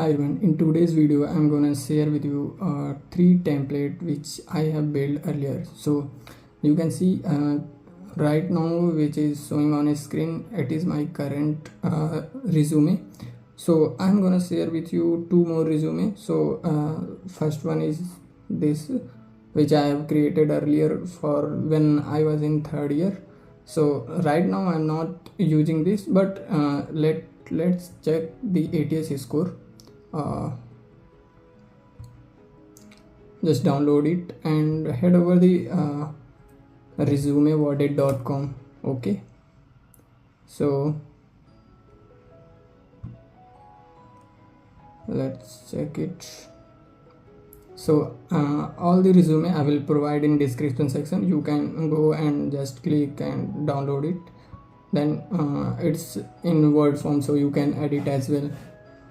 Hi everyone, in today's video I'm gonna share with you three template which I have built earlier. So you can see right now which is showing on a screen, it is my current resume. So I'm gonna share with you two more resume. So first one is this, which I have created earlier for when I was in third year. So right now I'm not using this, but let's check the ATS score. Just download it and head over the resumeworded.com. okay, so let's check it. So all the resume I will provide in description section. You can go and just click and download it. Then it's in word form, so you can edit as well.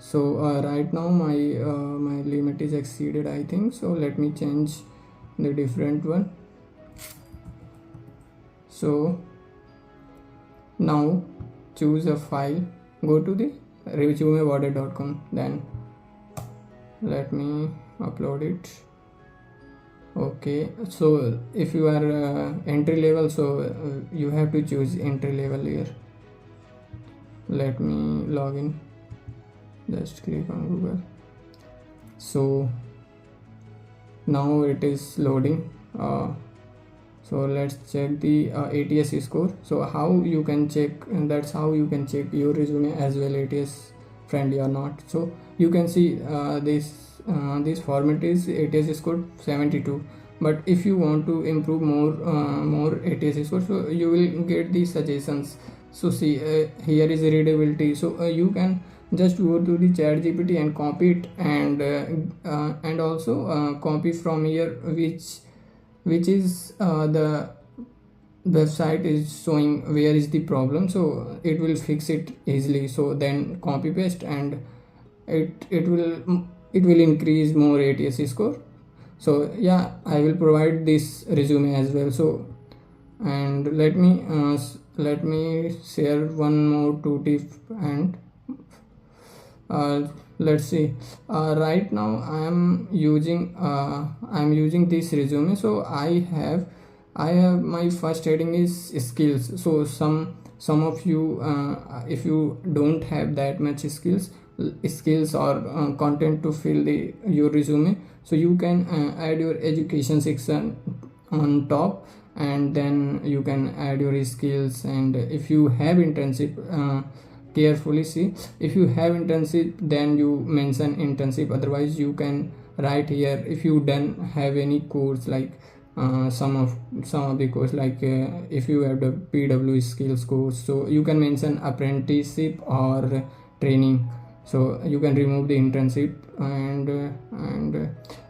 So right now my limit is exceeded, I think. So let me change the different one. So now choose a file, go to the resumeworded.com, then let me upload it. Okay, so if you are entry level, so you have to choose entry level here. Let me log in, just click on Google. So now it is loading. So let's check the ATS score. So how you can check, and that's how you can check your resume as well, ATS friendly or not. So you can see this format is ATS score 72, but if you want to improve more ATS score, so you will get the suggestions. So see, here is readability. So you can just go to the chat GPT and copy it, and also copy from here which is the website is showing where is the problem, so it will fix it easily. So then copy paste, and it will increase more ATS score. So yeah, I will provide this resume as well. So, and let me share one more two tip. And let's see, right now I am using this resume. So I have my first heading is skills. So some of you, if you don't have that much skills or content to fill your resume, so you can add your education section on top, and then you can add your skills. And if you have internship, carefully see, if you have internship, then you mention internship. Otherwise you can write here if you don't have any course, like some of the course, like if you have the PW skills course, so you can mention apprenticeship or training. So you can remove the internship.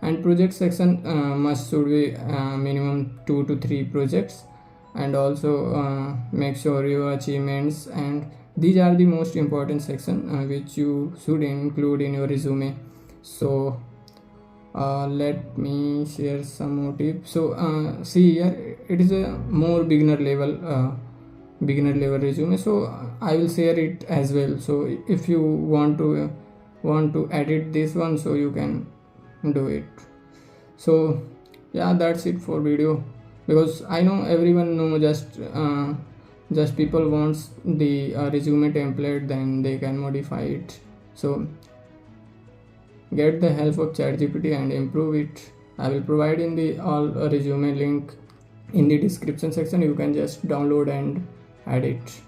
And project section should be minimum 2 to 3 projects. And also make sure your achievements, and these are the most important section which you should include in your resume. So let me share some more tips. So see here, it is a more beginner level resume, so I will share it as well. So if you want to edit this one, so you can do it. So yeah, that's it for video, because I know everyone know just people wants the resume template, then they can modify it. So get the help of ChatGPT and improve it. I will provide in the all resume link in the description section. You can just download and add it.